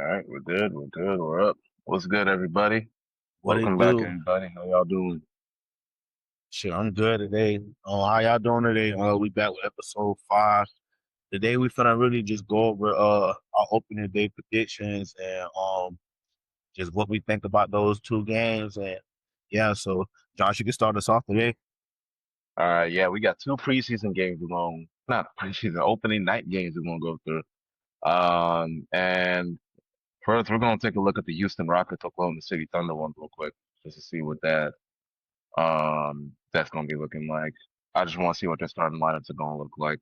right, we're good. We're good. We're up. What's good, everybody? What it Welcome back, do? everybody. How y'all doing? Shit, I'm good today. How y'all doing today? We back with episode 5. Today we finna really just go over our opening day predictions and just what we think about those two games and yeah. So Josh, you can start us off today. All right, yeah, we got two preseason games we're going, not preseason, opening night games we're gonna go through. And first we're gonna take a look at the Houston Rockets, Oklahoma City Thunder one real quick, just to see what that's gonna be looking like. I just want to see what their starting lineups are gonna look like.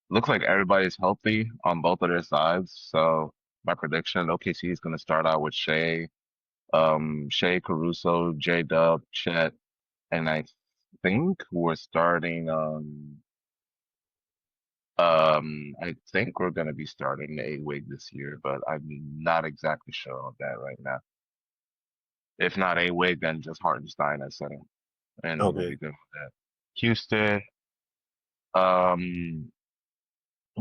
Looks like everybody's healthy on both of their sides, so my prediction, OKC is gonna start out with Shea Caruso, J Dub, Chet, and I think we're starting I think we're gonna be starting a wig this year, but I'm not exactly sure on that right now. If not a wig, then just Hartenstein at center, and we'll Okay. be good with that. Houston, um,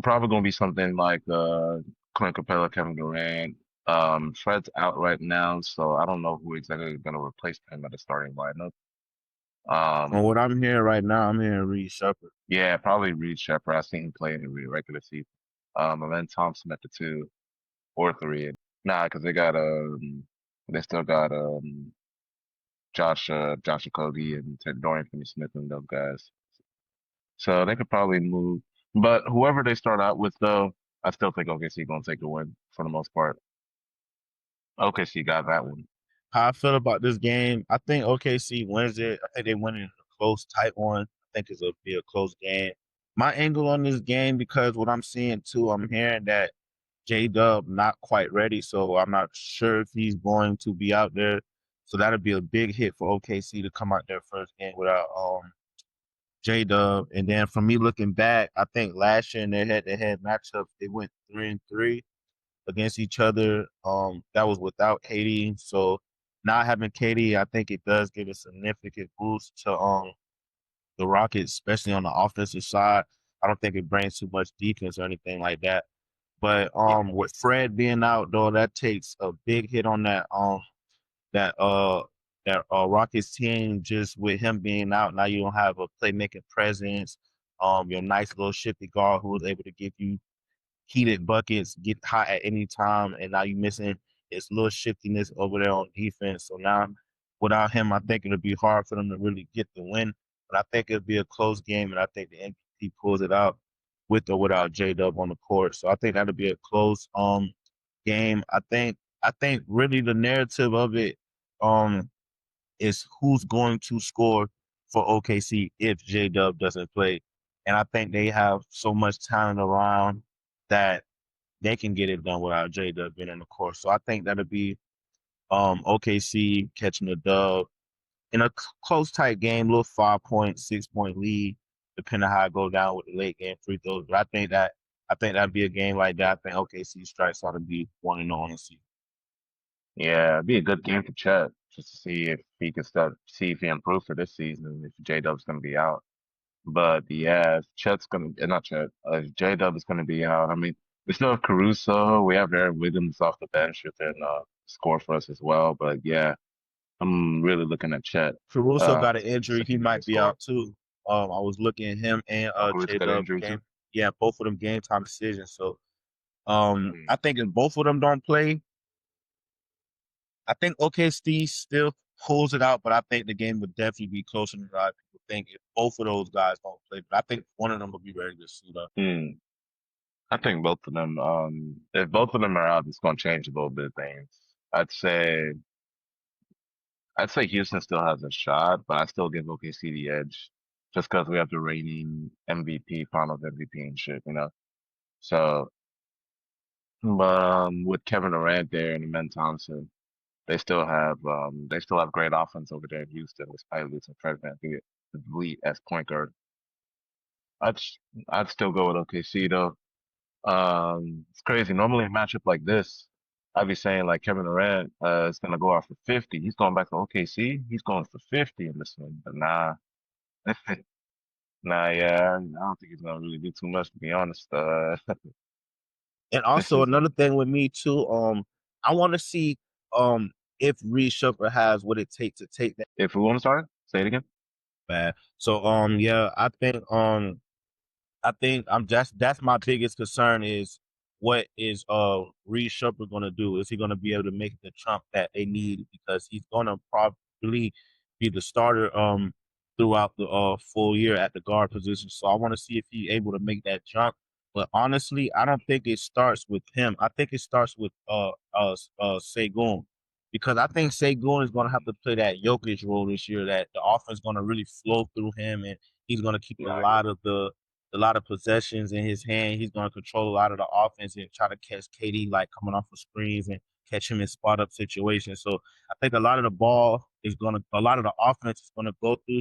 probably gonna be something like Clint Capella, Kevin Durant. Fred's out right now, so I don't know who exactly is gonna replace him at the starting lineup. And what Um, I'm hearing right now, I'm hearing Reed Shepard. Yeah, probably Reed Shepherd. I seen him play in the regular season. And then Thompson at the 2 or 3. Nah, because they still got Josh Okogie and Dorian Finney-Smith and those guys. So they could probably move. But whoever they start out with, though, I still think OKC gonna take the win for the most part. OKC got that one. How I feel about this game, I think OKC wins it. I think they win it in a close, tight one. I think it'll be a close game. My angle on this game, because what I'm seeing too, I'm hearing that J Dub not quite ready, so I'm not sure if he's going to be out there. So that'll be a big hit for OKC to come out their first game without J Dub. And then for me looking back, I think last year in their head-to-head matchups, they went 3-3 against each other. That was without KD. So not having KD, I think it does give a significant boost to the Rockets, especially on the offensive side. I don't think it brings too much defense or anything like that. But Yeah, with Fred being out though, that takes a big hit on that uh Rockets team. Just with him being out, now you don't have a playmaking presence. Your nice little shifty guard who was able to give you heated buckets, get hot at any time, and now you missing his little shiftiness over there on defense. So now without him, I think it'll be hard for them to really get the win. But I think it'll be a close game, and I think the MVP pulls it out with or without J Dub on the court. So I think that'll be a close game. I think really the narrative of it um is who's going to score for OKC if J Dub doesn't play. And I think they have so much talent around that they can get it done without J Dub being in the court. So I think that'll be OKC catching the dub in a close tight game, little 5 point, 6 point lead, depending on how it go down with the late game free throws. But I think that'd be a game like that. I think OKC strikes ought to be 1-0 on the season. yeah, it'd be a good game for Chet just to see if he can see if he improved for this season. If J Dub's gonna be out. But yeah, if Chet's gonna, not Chet, J Dub is gonna be out. I mean, we still have Caruso. We have Aaron Wiggins off the bench who can score for us as well. But yeah, I'm really looking at Chet Caruso got an to injury. see He if he can might be score. out too. I was looking at him and Caruso J got an Dub injury too. game. Yeah, both of them game time decisions. So Mm. I think if both of them don't play, I think OKC still pulls it out, but I think the game would definitely be closer than a lot of people think if both of those guys don't play. But I think one of them will be ready to suit up. Mm. I think both of them. If both of them are out, it's gonna change a little bit of things. I'd say I'd say Houston still has a shot, but I still give OKC the edge just because we have the reigning MVP, Finals MVP and shit, you know. So, with Kevin Durant there and Ben Thompson, they still have great offense over there in Houston, despite losing Fred VanVleet as point guard. I'd I'd still go with OKC though. It's crazy. Normally a matchup like this, I'd be saying like Kevin Durant is gonna go out for 50. He's going back to OKC. He's going for 50 in this one, but nah, nah, yeah, I don't think he's gonna really do too much to be honest. And This also is another thing with me too, I want to see if Reed Shepard has what it takes to take that If we want to start, say it again. bad. So yeah, I think I'm just that's my biggest concern is what is Reed Shepard gonna do? Is he gonna be able to make the jump that they need because he's gonna probably be the starter throughout the full year at the guard position. So I want to see if he's able to make that jump. But honestly, I don't think it starts with him. I think it starts with Segun because I think Segun is gonna have to play that Jokic role this year. That the offense is gonna really flow through him and he's gonna keep Yeah, I agree. a lot of possessions in his hand. He's going to control a lot of the offense and try to catch KD like coming off of screens and catch him in spot up situations. So I think a lot of the a lot of the offense is going to go through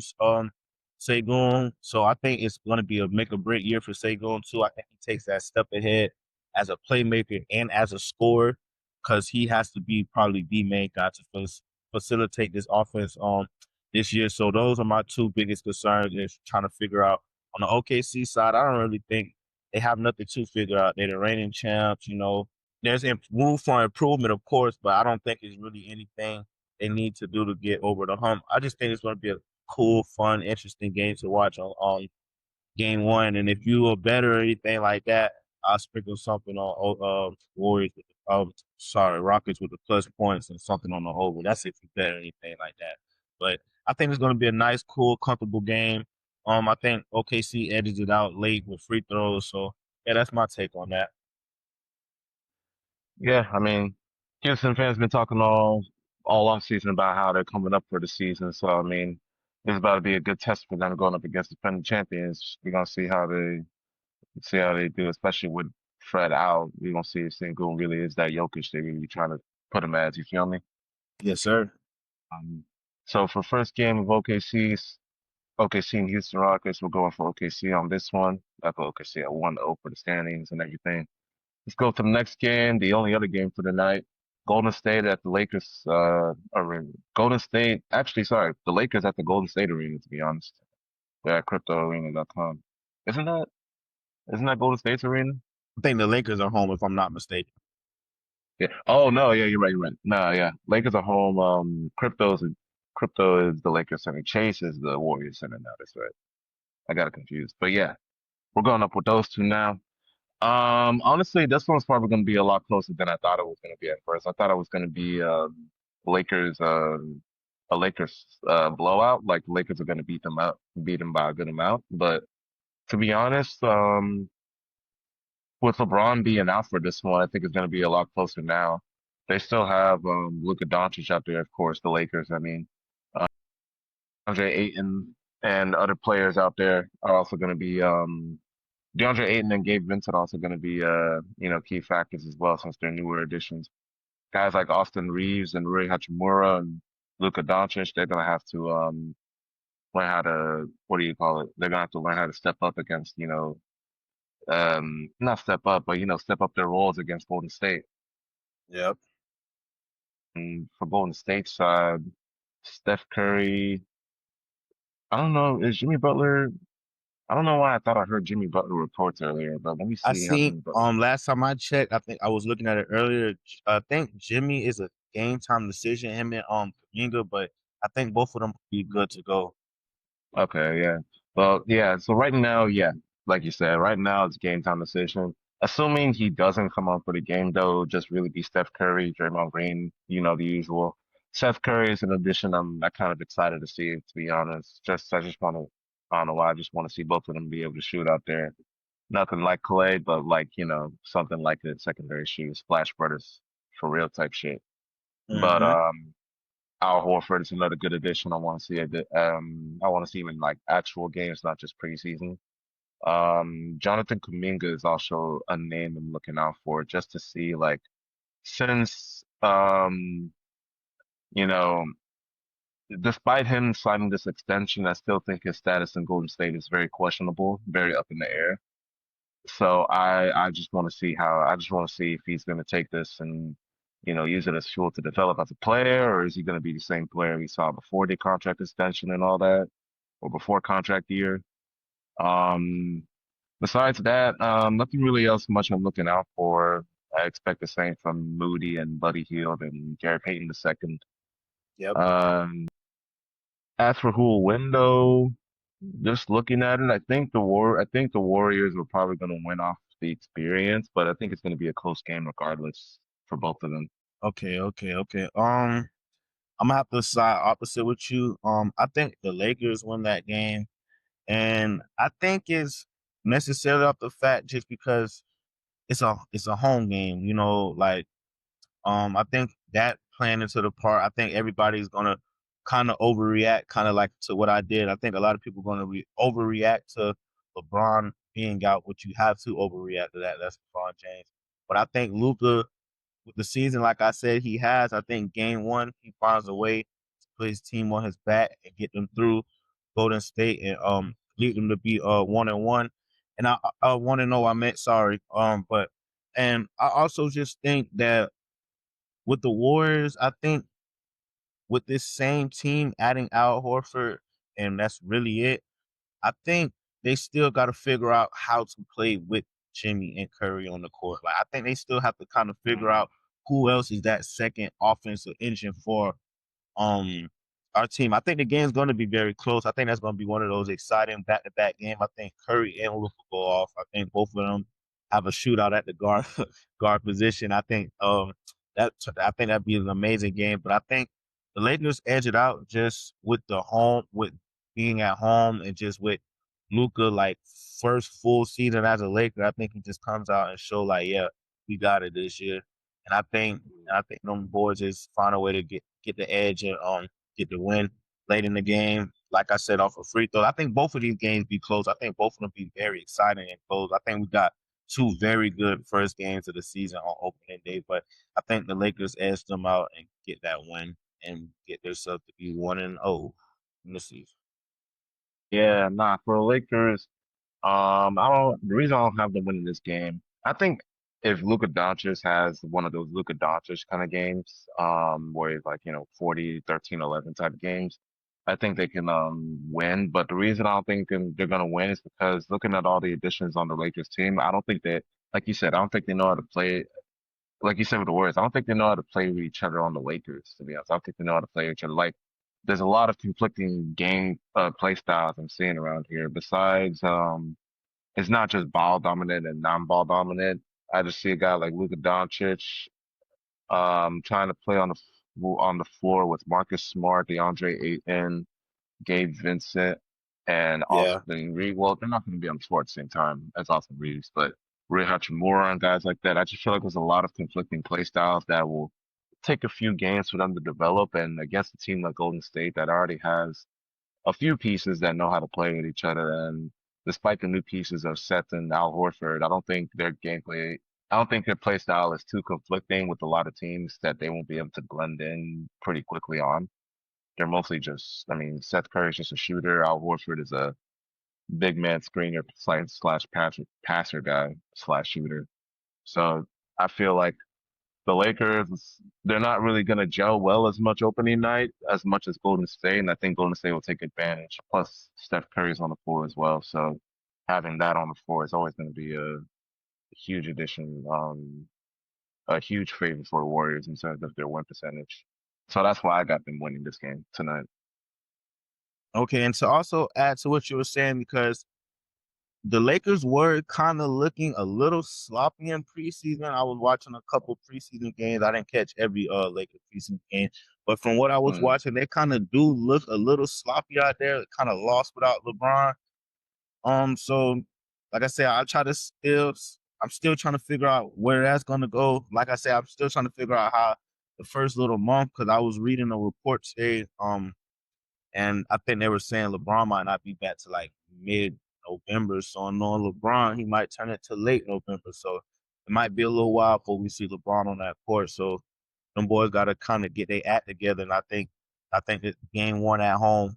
Segun. So I think it's going to be a make or break year for Segun too. I think he takes that step ahead as a playmaker and as a scorer because he has to be probably the main guy to facilitate this offense this year. So those are my two biggest concerns is trying to figure out on the OKC side, I don't really think they have nothing to figure out. They're the reigning champs, you know. There's room for improvement, of course, but I don't think it's really anything they need to do to get over the hump. I just think it's going to be a cool, fun, interesting game to watch on game one. And if you are better or anything like that, I'll sprinkle something on Warriors. Sorry, Rockets with the plus points and something on the over. That's if you bet or anything like that. But I think it's going to be a nice, cool, comfortable game. I think OKC edges it out late with free throws. So yeah, that's my take on that. Yeah, I mean, Houston fans been talking all off season about how they're coming up for the season. So I mean, it's about to be a good test for them going up against the defending champions. We're gonna see how they do, especially with Fred out. We're gonna see if Sengun really is that Jokic they really trying to put him as. You feel me? Yes, sir. Um, so for first game of OKC and Houston Rockets, we're going for OKC on this one. I put OKC at 1-0 for the standings and everything. Let's go to the next game, the only other game for the night. Golden State at the Lakers arena. Golden State, actually, sorry, the Lakers at the Golden State arena, to be honest. They're at cryptoarena.com. Isn't that isn't that Golden State's arena? I think the Lakers are home if I'm not mistaken. Yeah. Oh no, yeah, you're right, you're right. No, yeah. Lakers are home. Crypto is the Lakers center. Chase is the Warriors center now. That's right. I got it confused. But yeah, we're going up with those two now. Honestly, this one's probably going to be a lot closer than I thought it was going to be at first. I thought it was going to be Lakers, a Lakers blowout. Like the Lakers are going to beat them by a good amount. But to be honest, with LeBron being out for this one, I think it's going to be a lot closer now. They still have Luka Doncic out there, of course. The Lakers. I mean, DeAndre Ayton and other players out there are also going to be DeAndre Ayton and Gabe Vincent also going to be key factors as well since they're newer additions. Guys like Austin Reeves and Rui Hachimura and Luka Doncic, they're going to have to learn how to what do you call it? They're going to have to learn how to step up against not step up, but step up their roles against Golden State. Yep. And for Golden State side, Steph Curry, I don't know, is Jimmy Butler? I don't know why I thought I heard Jimmy Butler reports earlier, but let me I see how seen Jimmy Butler. last time I checked, I think I was looking at it earlier. I think Jimmy is a game time decision, him and Kuminga, but I think both of them be good to go. Okay, yeah. Well, yeah. So right now, yeah, like you said, right now it's game time decision. Assuming he doesn't come on for the game, though, just really be Steph Curry, Draymond Green, the usual. Steph Curry is an addition I'm kind of excited to see, to be honest. I just want to, I don't know why, I just want to see both of them be able to shoot out there. Nothing like Clay, but like, something like the secondary shoot, Splash Brothers for real type shit. But Hmm. Al Horford is another good addition. I want to see him in like actual games, not just preseason. Jonathan Kuminga is also a name I'm looking out for just to see like since you know despite him signing this extension, I still think his status in Golden State is very questionable, very up in the air. So I just want to see I just want to see if he's going to take this and use it as fuel to develop as a player, or is he going to be the same player we saw before the contract extension and all that, or before contract year. Um, Besides that, nothing really else much I'm looking out for. I expect the same from Moody and Buddy Hield and Gary Payton II. Yep. Um, as for who will win though, just looking at it, I think the Warriors were probably going to win off the experience, but I think it's going to be a close game regardless for both of them. Okay. I'm gonna have to side opposite with you. I think the Lakers won that game, and I think it's necessarily off the fact just because it's a home game. Like I think that playing into the part. I think everybody's gonna kind of overreact, kind of like to what I did. I think a lot of people are gonna overreact to LeBron being out, which you have to overreact to that. That's LeBron James. But I think Luka with the season, like I said, he has. I think game one, he finds a way to put his team on his back and get them through Golden State and lead them to be 1-1. And I want to know I meant sorry. But and I also just think that with the Warriors, I think with this same team adding Al Horford, and that's really it. I think they still got to figure out how to play with Jimmy and Curry on the court. Like I think they still have to kind of figure out who else is that second offensive engine for um our team. I think the game's going to be very close. I think that's going to be one of those exciting back-to-back games. I think Curry and Luka go off. I think both of them have a shootout at the guard guard position. I think that'd be an amazing game. But I think the Lakers edge it out just with being at home and just with Luka like first full season as a Laker. I think he just comes out and show like, yeah, we got it this year. And I think them boys just find a way to get the edge and get the win late in the game. Like I said, off a free throw. I think both of these games be close. I think both of them be very exciting and close. I think we got two very good first games of the season on opening day, but I think the Lakers edge them out and get that win and get themselves to be 1-0 in the season. Yeah, nah, for the Lakers, I don't. The reason I don't have them winning this game, I think if Luka Doncic has one of those Luka Doncic kind of games, where he's like 40, 13, 11 type of games, I think they can win. But the reason I don't think they're gonna win is because looking at all the additions on the Lakers team, I don't think that, like you said, I don't think they know how to play. Like you said with the Warriors, I don't think they know how to play with each other on the Lakers. To be honest, I don't think they know how to play with each other. Like, there's a lot of conflicting game play styles I'm seeing around here. Besides, it's not just ball dominant and non-ball dominant. I just see a guy like Luka Doncic, trying to play on the floor with Marcus Smart, DeAndre Ayton, Gabe Vincent, and Yeah. Austin Reed. Well, they're not going to be on the floor at the same time as Austin Reeves, but Rui Hachimura and guys like that. I just feel like there's a lot of conflicting play styles that will take a few games for them to develop. And against a team like Golden State that already has a few pieces that know how to play with each other. And despite the new pieces of Seth and Al Horford, I don't think their play style is too conflicting with a lot of teams that they won't be able to blend in pretty quickly on. They're mostly just, I mean, Seth Curry is just a shooter. Al Horford is a big man screener slash passer guy slash shooter. So I feel like the Lakers, they're not really going to gel well as much opening night as much as Golden State, and I think Golden State will take advantage. Plus, Steph Curry's on the floor as well, so having that on the floor is always going to be a huge addition, a huge favor for the Warriors in terms of their win percentage. So that's why I got them winning this game tonight. Okay, and to also add to what you were saying, because the Lakers were kind of looking a little sloppy in preseason. I was watching a couple preseason games. I didn't catch every Lakers preseason game, but from what I was Mm. watching, they kind of do look a little sloppy out there. Kind of lost without LeBron. So like I said, I'm still trying to figure out where that's gonna go. Like I said, I'm still trying to figure out how the first little month because I was reading a report today. And I think they were saying LeBron might not be back to like mid November. So knowing LeBron, he might turn it to late November. So it might be a little while before we see LeBron on that court. So them boys gotta kind of get their act together. And I think that game one at home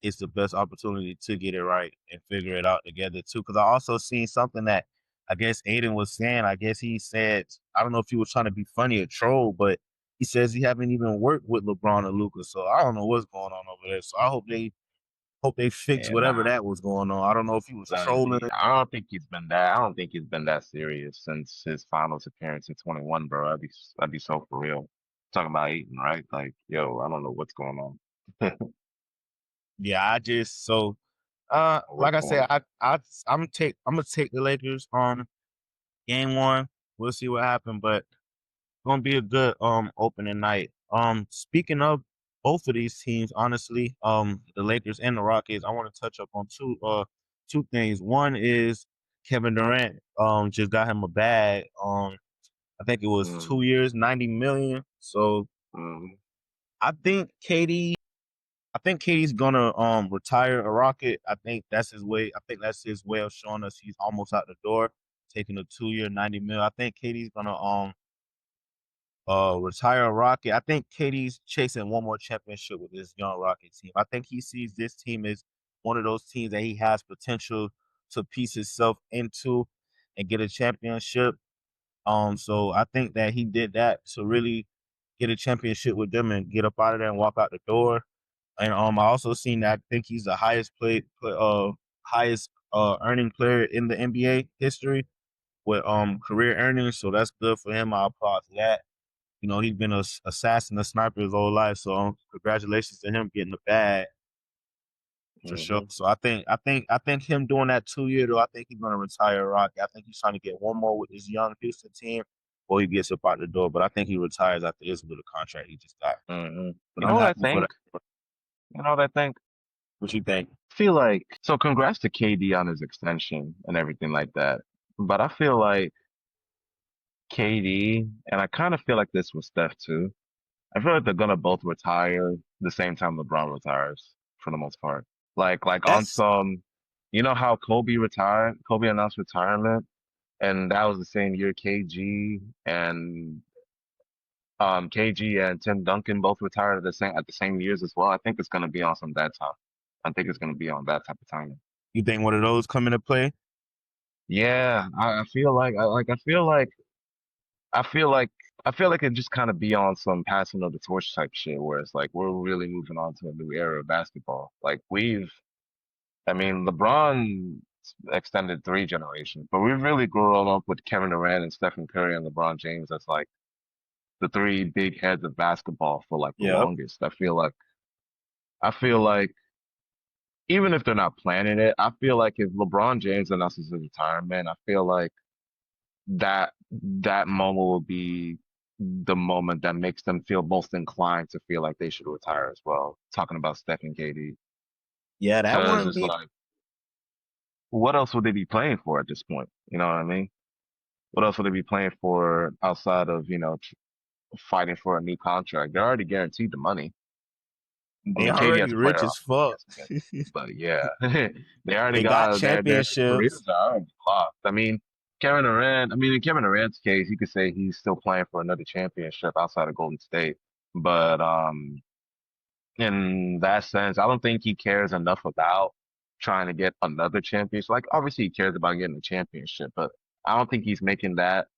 is the best opportunity to get it right and figure it out together too. Because I also seen something that I guess Aiden was saying. I guess he said, I don't know if he was trying to be funny or troll, but he says he haven't even worked with LeBron or Luca. So I don't know what's going on over there. So I hope Hope they fix And whatever that was going on. I don't know if he was trolling. I don't think he's been that. I don't think he's been that serious since his finals appearance in 21, bro. I'd be so for real. Talking about Aiton, right? Like, yo, I don't know what's going on. Yeah, I just so What's like I going said, on? I'm gonna take the Lakers on game one. We'll see what happens, but gonna be a good opening night. Speaking of both of these teams, honestly, the Lakers and the Rockets, I want to touch up on two things. One is Kevin Durant just got him a bag. I think it was Mm, 2 years, 90 million. So mm, I think KD's gonna retire a Rocket. I think that's his way. I think that's his way of showing us he's almost out the door, taking a 2 year, 90 mil. I think KD's gonna retire a Rocket. I think KD's chasing one more championship with this young Rocket team. I think he sees this team as one of those teams that he has potential to piece himself into and get a championship. So I think that he did that to really get a championship with them and get up out of there and walk out the door. And I also seen that I think he's the highest earning player in the NBA history with career earnings. So that's good for him. I applaud for that. You know, he's been a assassin, a sniper his whole life. So congratulations to him getting the bag for sure. mm-hmm, So I think him doing that 2 year though, I think he's gonna retire Rocky. I think he's trying to get one more with his young Houston team before he gets up out the door. But I think he retires after this with a contract he just got. mm-hmm. You But know I'm what I happy for think? that. You know what I think? What you think? Feel like so. Congrats to KD on his extension and everything like that. But I feel like KD, and I kind of feel like this with Steph too. I feel like they're gonna both retire the same time LeBron retires for the most part. Like on That's some, you know how Kobe retired? Kobe announced retirement, and that was the same year KG and Tim Duncan both retired at the same years as well. I think it's gonna be on some that time. I think it's gonna be on that type of timing. you think one of those come into play? Yeah, I feel like I feel like I feel like it just kind of be on some passing of the torch type shit where it's like we're really moving on to a new era of basketball. Like I mean, LeBron extended 3 generations, but we've really grown up with Kevin Durant and Stephen Curry and LeBron James as like the three big heads of basketball for like the Yep. longest. I feel like even if they're not planning it, I feel like if LeBron James announces his retirement, I feel like that moment will be the moment that makes them feel most inclined to feel like they should retire as well. Talking about Steph and KD, Yeah, that because wouldn't it's be like, what else would they be playing for at this point? You know what I mean? What else would they be playing for outside of fighting for a new contract? They're already guaranteed the money. I they mean, KD has already a rich player as option, fuck. yes, but yeah, they already They got got their careers championships. are already locked. I mean, Kevin Durant. I mean, in Kevin Durant's case, you could say he's still playing for another championship outside of Golden State, but in that sense, I don't think he cares enough about trying to get another championship. Like, obviously, he cares about getting a championship, but I don't think he's making that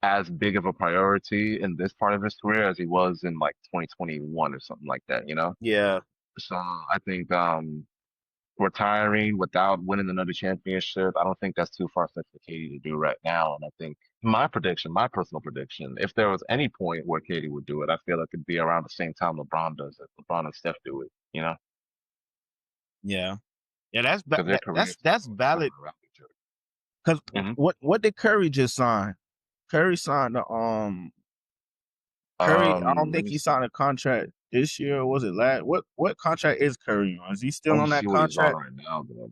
as big of a priority in this part of his career as he was in like 2021 or something like that, you know? Yeah. So I think retiring without winning another championship, I don't think that's too far-fetched for Katie to do right now. And I think my personal prediction, if there was any point where Katie would do it, I feel like it'd be around the same time LeBron does it. LeBron and Steph do it, Yeah. Yeah, because their careers are that's kind valid. of around each Cause other. what did Curry just sign? Curry signed the Curry. I don't Let think me he see. signed a contract this year. Or was it last? What contract is Curry on? Is he Let still me on that see what he's on contract? right now, though.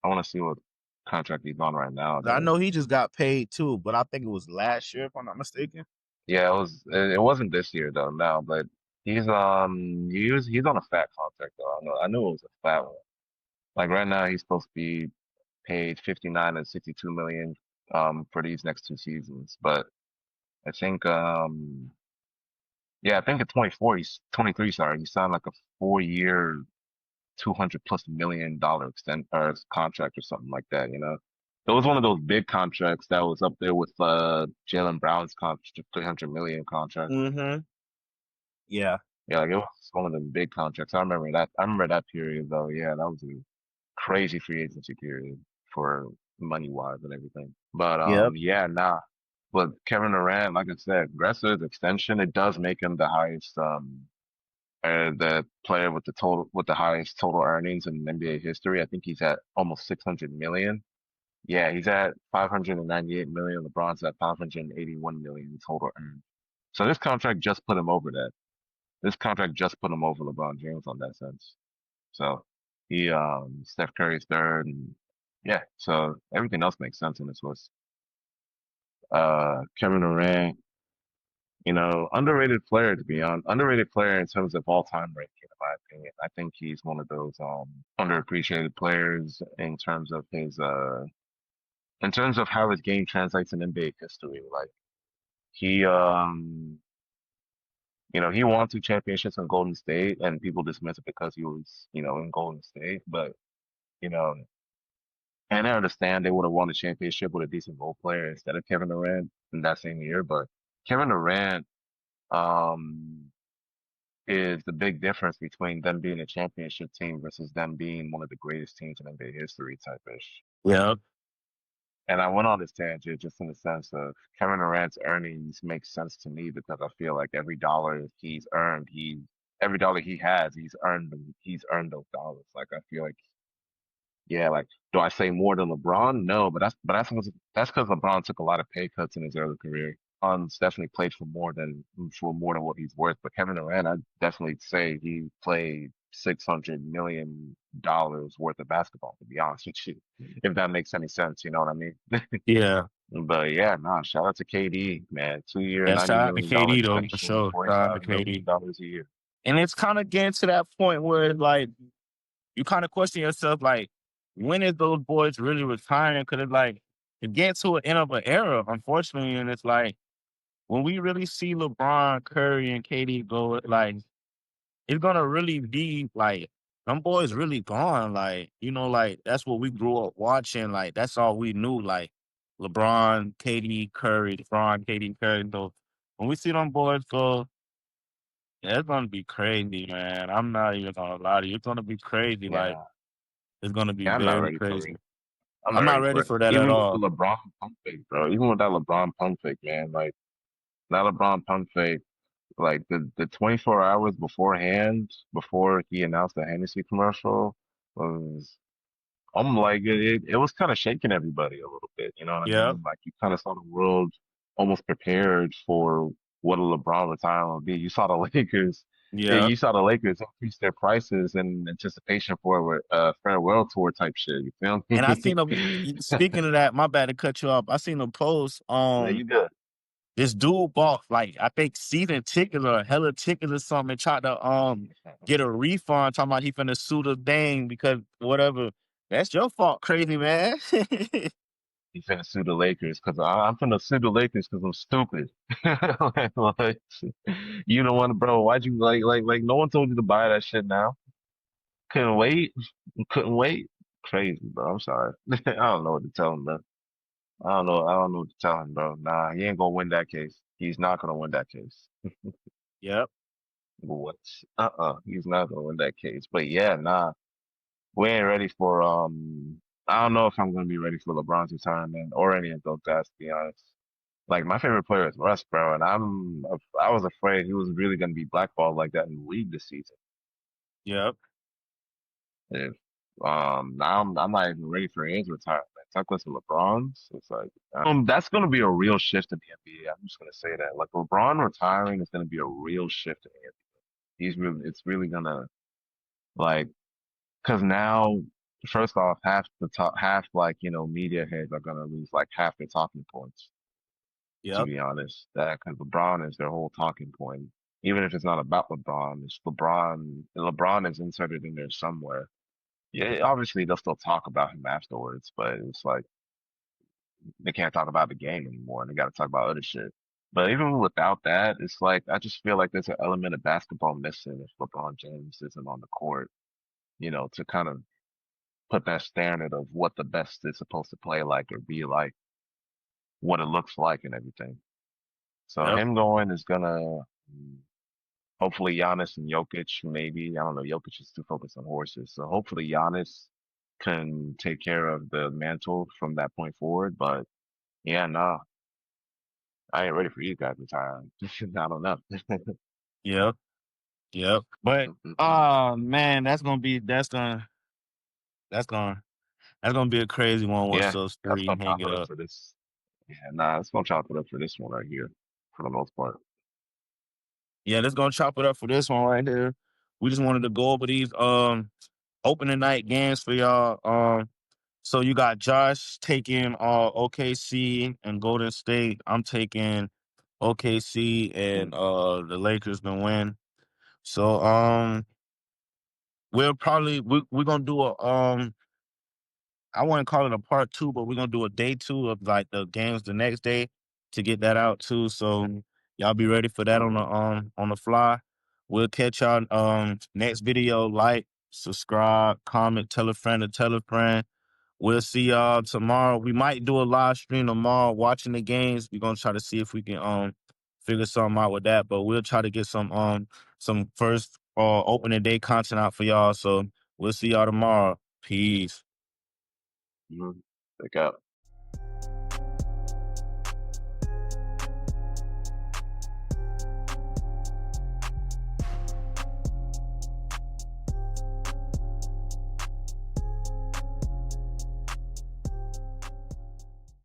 I want to see what contract he's on right now, 'Cause I though. know he just got paid too, but I think it was last year, if I'm not mistaken. Yeah, it wasn't this year though, no, but he's on a fat contract though. I knew it was a fat one. Like right now he's supposed to be paid 59 and 62 million for these next 2 seasons. But I think yeah, I think at 24 he's 23, sorry, he signed like a 4 year 200 plus million dollar extend or contract or something like that, you know. It was one of those big contracts that was up there with Jalen Brown's contract, 300 million contract. Mm-hmm. Yeah. Yeah, like it was one of the big contracts. I remember that. I remember that period though. Yeah, that was a crazy free agency period for money wise and everything. But Yep. yeah, nah. But Kevin Durant, like I said, aggressive extension, it does make him the highest the player with the highest total earnings in NBA history. I think he's at almost 600 million. Yeah, he's at 598 million. LeBron's at 581 million total earned. So this contract just put him over that. This contract just put him over LeBron James on that sense. So he Steph Curry's third and yeah, so everything else makes sense in this list. Kevin Durant, underrated player to be on underrated player in terms of all time ranking, in my opinion. I think he's one of those underappreciated players in terms of how his game translates in NBA history. Like he he won 2 championships in Golden State and people dismiss it because he was, in Golden State. But, you know, and I understand they would have won a championship with a decent role player instead of Kevin Durant in that same year. But Kevin Durant, um, is the big difference between them being a championship team versus them being one of the greatest teams in NBA history type ish. Yep. And I went on this tangent just in the sense of Kevin Durant's earnings make sense to me because I feel like every dollar he has, he's earned those dollars. Like I feel like, yeah, like do I say more than LeBron? No, but that's because LeBron took a lot of pay cuts in his early career. Definitely played for more than what he's worth. But Kevin Durant, I'd definitely say he played $600 million worth of basketball, to be honest with you. If that makes any sense, you know what I mean? Yeah. But yeah, nah, shout out to KD, man. 2 year, Yeah. $90 Shout out to million KD though, for extension, sure. Shout out to $45 million KD. dollars a year. And it's kind of getting to that point where like you kind of question yourself, like, when is those boys really retiring? Because it's like to get to an end of an era, unfortunately, and it's like when we really see LeBron, Curry, and KD go, like it's gonna really be like them boys really gone. Like, like that's what we grew up watching. Like that's all we knew. Like LeBron, KD, Curry, LeBron, KD, Curry. So when we see them boys go, yeah, it's gonna be crazy, man. I'm not even gonna lie to you. It's gonna be crazy. Like Yeah, it's gonna be yeah, I'm not very ready for crazy. it. I'm not I'm not ready ready for it. for that at Even with the all. LeBron pump fake, bro. Even with that LeBron pump fake, man. Like that LeBron pump fake, like the 24 hours beforehand, before he announced the Hennessy commercial, was I'm like it was kind of shaking everybody a little bit. You know what I Yep, mean? Like you kind of saw the world almost prepared for what a LeBron retirement would be. You saw the Lakers. Yeah, yep. you saw the Lakers increase their prices in anticipation for a farewell tour type shit. You feel And I me? seen them. Speaking of that, my bad to cut you off. I seen them post. Yeah, you good. This dude bought like I think season tickets or hella tickets or something and tried to get a refund talking about he finna sue the thing because whatever. That's your fault, crazy man. He finna sue the Lakers because I'm finna sue the Lakers because I'm stupid. Like, you don't want to, bro. Why'd you like? No one told you to buy that shit now. Couldn't wait. Couldn't wait. Crazy, bro. I'm sorry. I don't know what to tell him, bro. I don't know. I don't know what to tell him, bro. Nah, he ain't gonna win that case. He's not gonna win that case. Yep, What? He's not gonna win that case. But yeah, nah. We ain't ready for I don't know if I'm gonna be ready for LeBron's retirement or any of those guys, to be honest. Like my favorite player is Russ, bro, and I was afraid he was really gonna be blackballed like that in the league this season. yep, If now I'm not even ready for his retirement. Talk less of LeBron's. It's like that's gonna be a real shift in the NBA. I'm just gonna say that. Like LeBron retiring is gonna be a real shift in the NBA. It's really gonna like because now, first off, half like media heads are gonna lose like half their talking points. To yep, be honest, that because LeBron is their whole talking point. Even if it's not about LeBron, it's LeBron. LeBron is inserted in there somewhere. Yeah, obviously they'll still talk about him afterwards, but it's like they can't talk about the game anymore, and they got to talk about other shit. But even without that, it's like I just feel like there's an element of basketball missing if LeBron James isn't on the court. To kind of put that standard of what the best is supposed to play like or be like, what it looks like and everything. So yep. him going is gonna Hopefully Giannis and Jokic, maybe. I don't know. Jokic is too focused on horses. So hopefully Giannis can take care of the mantle from that point forward. But yeah, no, I ain't ready for you guys to retire. I don't know. Yep, yep. But Mm-mm. man, that's gonna that's gonna be a crazy one once Yeah, those that's three gonna hang chop it it up up. for this. Yeah, nah, it's gonna chop it up for this one right here, for the most part. Yeah, that's gonna chop it up for this one right there. We just wanted to go over these opening night games for y'all. So you got Josh taking OKC and Golden State. I'm taking OKC Mm, and the Lakers to win. So we're gonna do a I wouldn't call it a part two, but we're gonna do a day two of like the games the next day to get that out too. So y'all be ready for that on the fly. We'll catch y'all next video. Like, subscribe, comment, tell a friend to tell a friend. We'll see y'all tomorrow. We might do a live stream tomorrow watching the games. We're gonna try to see if we can figure something out with that. But we'll try to get some first opening day content out for y'all. So we'll see y'all tomorrow. Peace. mhm. Pick up.